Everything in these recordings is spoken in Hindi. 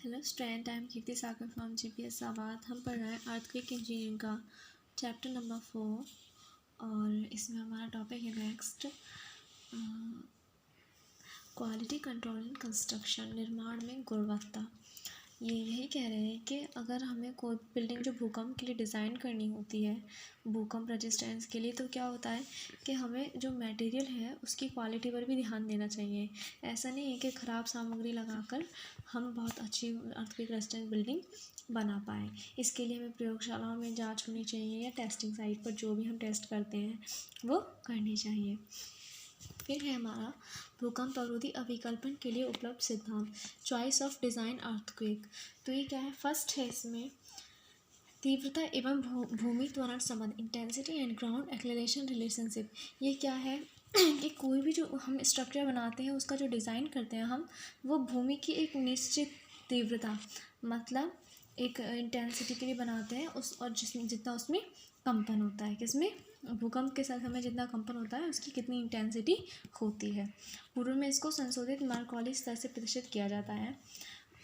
Hello student, I am Kirti Sagar from GPS आबाद। हम पढ़ रहे हैं अर्थक्वेक इंजीनियरिंग का चैप्टर नंबर 4 और इसमें हमारा टॉपिक है next quality control in construction, निर्माण में गुणवत्ता। ये यही कह रहे हैं कि अगर हमें कोई बिल्डिंग जो भूकंप के लिए डिज़ाइन करनी होती है, भूकंप रेजिस्टेंस के लिए, तो क्या होता है कि हमें जो मटेरियल है उसकी क्वालिटी पर भी ध्यान देना चाहिए। ऐसा नहीं है कि ख़राब सामग्री लगाकर हम बहुत अच्छी अर्थक्वेक रेजिस्टेंस बिल्डिंग बना पाएँ। इसके लिए हमें प्रयोगशालाओं में जांच होनी चाहिए या टेस्टिंग साइट पर जो भी हम टेस्ट करते हैं वो करनी चाहिए। फिर है हमारा भूकंप अवरोधी अभिकल्पन के लिए उपलब्ध सिद्धांत, चॉइस ऑफ डिज़ाइन अर्थक्वेक। तो ये क्या है, फर्स्ट है इसमें तीव्रता एवं भूमि त्वरण संबंध, intensity and ground acceleration relationship. ये क्या है कि कोई भी जो हम स्ट्रक्चर बनाते हैं उसका जो डिज़ाइन करते हैं हम, वो भूमि की एक निश्चित तीव्रता मतलब एक इंटेंसिटी के लिए बनाते हैं उस, और जिसमें जितना उसमें कंपन होता है, किसमें भूकंप के समय जितना कंपन होता है उसकी कितनी इंटेंसिटी होती है। पूर्व में इसको संशोधित मार्कोली स्तर से प्रदर्शित किया जाता है।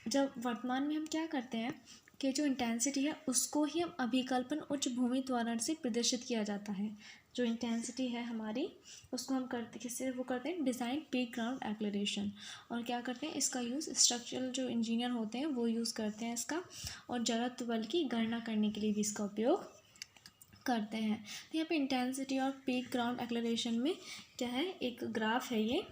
जब वर्तमान में हम क्या करते हैं कि जो इंटेंसिटी है उसको ही हम अभिकल्पन उच्च भूमि त्वरण से प्रदर्शित किया जाता है। जो इंटेंसिटी है हमारी उसको हम करते किससे वो करते हैं, डिज़ाइन पीक ग्राउंड एक्सेलरेशन। और क्या करते हैं, इसका यूज़ स्ट्रक्चरल जो इंजीनियर होते हैं वो यूज़ करते हैं इसका, और जड़त्व बल की गणना करने के लिए भी इसका उपयोग करते हैं। तो यहाँ पे इंटेंसिटी और पीक ग्राउंड एक्सेलरेशन में क्या है, एक ग्राफ है। ये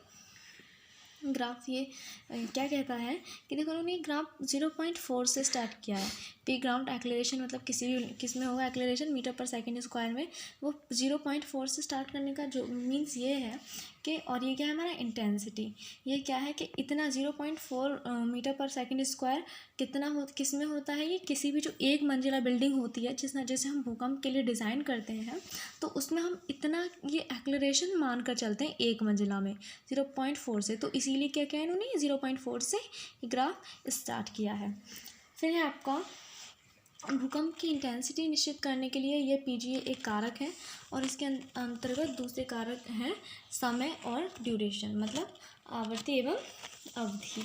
ग्राफ ये क्या कहता है कि देखो उन्होंने ग्राफ 0.4 से स्टार्ट किया है। पीक ग्राउंड एक्सेलरेशन मतलब किसी भी किस में होगा एक्सेलरेशन, मीटर पर सेकंड स्क्वायर में। वो 0.4 से स्टार्ट करने का जो मीन्स ये है कि, और ये क्या है हमारा इंटेंसिटी, ये क्या है कि इतना 0.4 मीटर पर सेकंड स्क्वायर कितना हो किस में होता है, ये किसी भी जो एक मंजिला बिल्डिंग होती है जैसे हम भूकंप के लिए डिज़ाइन करते हैं तो उसमें हम इतना ये एक्सेलरेशन मान कर चलते हैं एक मंजिला में 0.4 से। तो इसीलिए क्या क्या इन्होंने 0.4 से ग्राफ स्टार्ट किया है। फिर है आपका भूकंप की इंटेंसिटी निश्चित करने के लिए ये पीजीए एक कारक है, और इसके अंतर्गत दूसरे कारक हैं समय और ड्यूरेशन मतलब आवृत्ति एवं अवधि।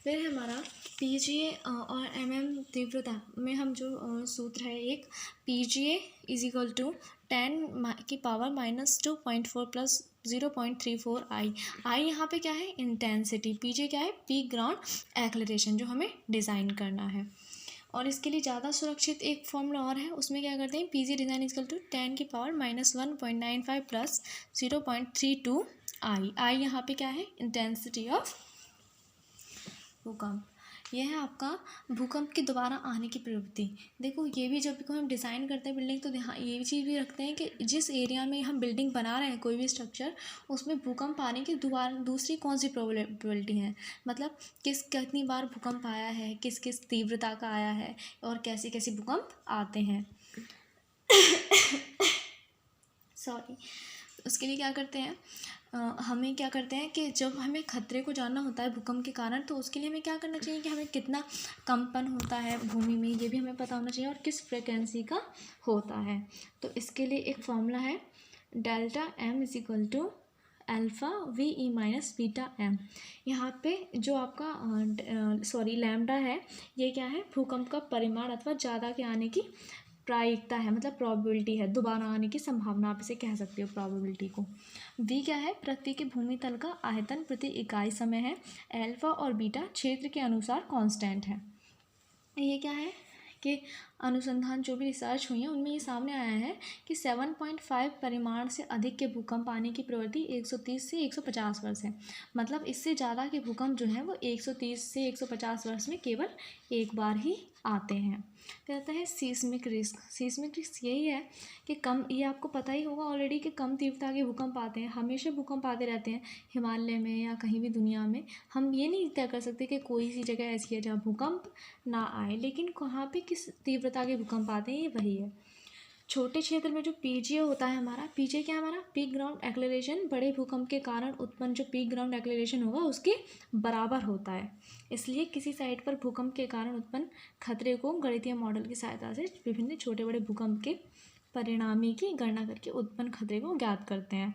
फिर है हमारा पीजीए और तीव्रता में हम जो सूत्र है, एक पीजीए इज इक्वल टू 10 की पावर -2.4 प्लस 0.34 आई यहाँ पे क्या है, इंटेंसिटी। पीजे क्या है, पीक ग्राउंड एक्सेलरेशन जो हमें डिज़ाइन करना है। और इसके लिए ज़्यादा सुरक्षित एक फॉर्मूला और है, उसमें क्या करते हैं, PG design is equal to 10 की पावर -1.95 प्लस 0.32 आई यहाँ पे क्या है, इंटेंसिटी ऑफ भूकंप। यह है आपका भूकंप की दोबारा आने की प्रवृत्ति। देखो ये भी जब भी हम डिज़ाइन करते हैं बिल्डिंग तो ध्यान ये चीज़ भी रखते हैं कि जिस एरिया में हम बिल्डिंग बना रहे हैं कोई भी स्ट्रक्चर, उसमें भूकंप आने की दूसरी कौन सी प्रोबेबिलिटी है, मतलब कितनी बार भूकंप आया है, किस किस तीव्रता का आया है, और कैसे कैसे भूकंप आते हैं। सॉरी। उसके लिए क्या करते हैं, हमें क्या करते हैं कि जब हमें खतरे को जानना होता है भूकंप के कारण, तो उसके लिए हमें क्या करना चाहिए कि हमें कितना कंपन होता है भूमि में ये भी हमें पता होना चाहिए, और किस फ्रिक्वेंसी का होता है। तो इसके लिए एक फॉर्मूला है, delta M is equal to alpha V E minus beta M. यहाँ पे जो आपका लैम्डा है, ये क्या है, भूकंप का परिमाण अथवा ज़्यादा के आने की प्रायिकता है, मतलब प्रोबेबिलिटी है, दोबारा आने की संभावना आप इसे कह सकते हो प्रोबेबिलिटी को। वी क्या है, पृथ्वी के भूमि तल का आयतन प्रति इकाई समय है। अल्फा और बीटा क्षेत्र के अनुसार कांस्टेंट है। ये क्या है कि अनुसंधान जो भी रिसर्च हुई है उनमें ये सामने आया है कि 7.5 परिमाण से अधिक के भूकंप आने की प्रवृत्ति 130 से 150 वर्ष है। मतलब इससे ज़्यादा के भूकंप जो हैं वो 130 से 150 वर्ष में केवल एक बार ही आते हैं। कहता है सीस्मिक रिस्क यही है कि कम, ये आपको पता ही होगा ऑलरेडी कि कम तीव्रता के भूकंप आते हैं, हमेशा भूकंप आते रहते हैं हिमालय में या कहीं भी दुनिया में। हम ये नहीं तय कर सकते कि कोई सी जगह ऐसी है जहाँ भूकंप ना आए, लेकिन कहाँ पे किस तीव्रता के भूकंप आते हैं ये वही है। छोटे क्षेत्र में जो पीजीए होता है हमारा, पीजीए क्या है हमारा, पीक ग्राउंड एक्सेलरेशन बड़े भूकंप के कारण उत्पन्न जो पीक ग्राउंड एक्सेलरेशन होगा उसके बराबर होता है। इसलिए किसी साइट पर भूकंप के कारण उत्पन्न खतरे को गणितीय मॉडल की सहायता से विभिन्न छोटे बड़े भूकंप के परिणामी की गणना करके उत्पन्न खतरे को ज्ञात करते हैं।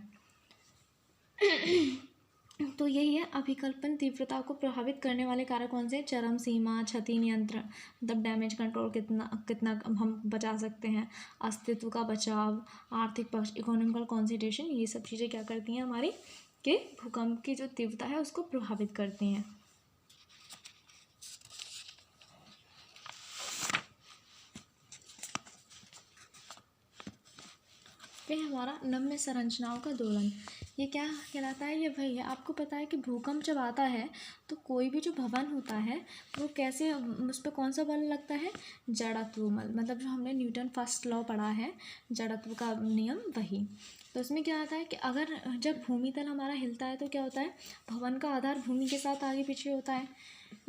तो यही है, अभिकल्पन तीव्रता को प्रभावित करने वाले कारक कौन से हैं? चरम सीमा, क्षति नियंत्रण, मतलब डैमेज कंट्रोल कितना कितना हम बचा सकते हैं, अस्तित्व का बचाव, आर्थिक पक्ष, इकोनॉमिकल कॉन्संट्रेशन, ये सब चीज़ें क्या करती हैं हमारी कि भूकंप की जो तीव्रता है उसको प्रभावित करती हैं। फिर हमारा नम्य संरचनाओं का दोलन, ये क्या कहलाता है? ये वही है, आपको पता है कि भूकंप जब आता है तो कोई भी जो भवन होता है वो कैसे, उस पर कौन सा बल लगता है? जड़त्व बल, मतलब जो हमने न्यूटन फर्स्ट लॉ पढ़ा है जड़त्व का नियम, वही। तो उसमें क्या आता है कि अगर जब भूमितल हमारा हिलता है तो क्या होता है? भवन का आधार भूमि के साथ आगे पीछे होता है।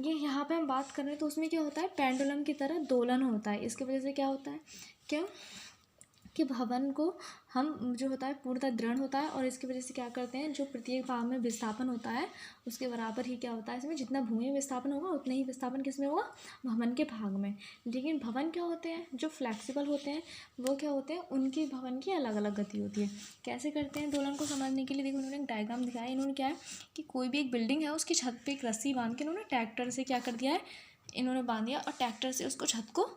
ये यहाँ पे हम बात कर रहे हैं तो उसमें क्या होता है? पेंडुलम की तरह दोलन होता है। इसकी वजह से क्या होता है, क्या कि भवन को हम जो होता है पूर्णतः दृढ़ होता है, और इसकी वजह से क्या करते हैं, जो प्रत्येक भाग में विस्थापन होता है उसके बराबर ही क्या होता है, इसमें जितना भूमि में विस्थापन होगा उतना ही विस्थापन किस में होगा? भवन के भाग में। लेकिन भवन क्या होते हैं, जो फ्लैक्सिबल होते हैं वो क्या होते हैं, उनकी भवन की अलग अलग गति होती है। कैसे करते हैं दोलन को समझने के लिए, देखो उन्होंने एक डायग्राम दिखाया। इन्होंने क्या है कि कोई भी एक बिल्डिंग है उसकी छत पर एक रस्सी बांध के इन्होंने ट्रैक्टर से क्या कर दिया है, इन्होंने बांध दिया, और ट्रैक्टर से उसको छत को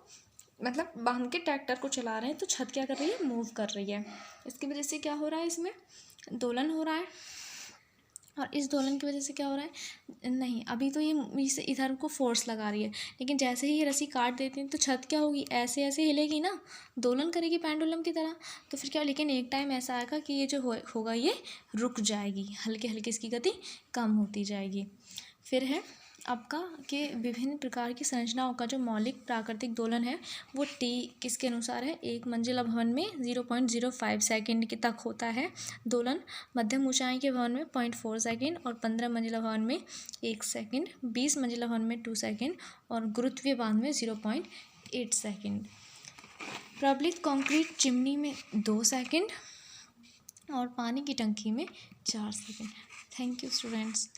मतलब बांध के ट्रैक्टर को चला रहे हैं, तो छत क्या कर रही है? मूव कर रही है। इसकी वजह से क्या हो रहा है, इसमें दोलन हो रहा है। और इस दोलन की वजह से क्या हो रहा है, नहीं अभी तो ये इस इधर को फोर्स लगा रही है, लेकिन जैसे ही ये रस्सी काट देती है तो छत क्या होगी? ऐसे ऐसे हिलेगी ना, दोलन करेगी पेंडुलम की तरह। तो फिर क्या, लेकिन एक टाइम ऐसा आएगा कि ये जो होगा ये रुक जाएगी, हल्के हल्के इसकी गति कम होती जाएगी। फिर है आपका कि विभिन्न प्रकार की संरचनाओं का जो मौलिक प्राकृतिक दोलन है वो टी किसके अनुसार है? एक मंजिला भवन में 0.05 सेकेंड के तक होता है दोलन, मध्यम ऊंचाई के भवन में 0.4 सेकेंड, और 15 मंजिला भवन में 1 सेकेंड, 20 मंजिला भवन में 2 सेकेंड, और गुरुत्वीय बांध में 0.8 सेकेंड। प्रबलित कंक्रीट चिमनी में 2 सेकेंड, और पानी की टंकी में 4 सेकेंड। Thank you students.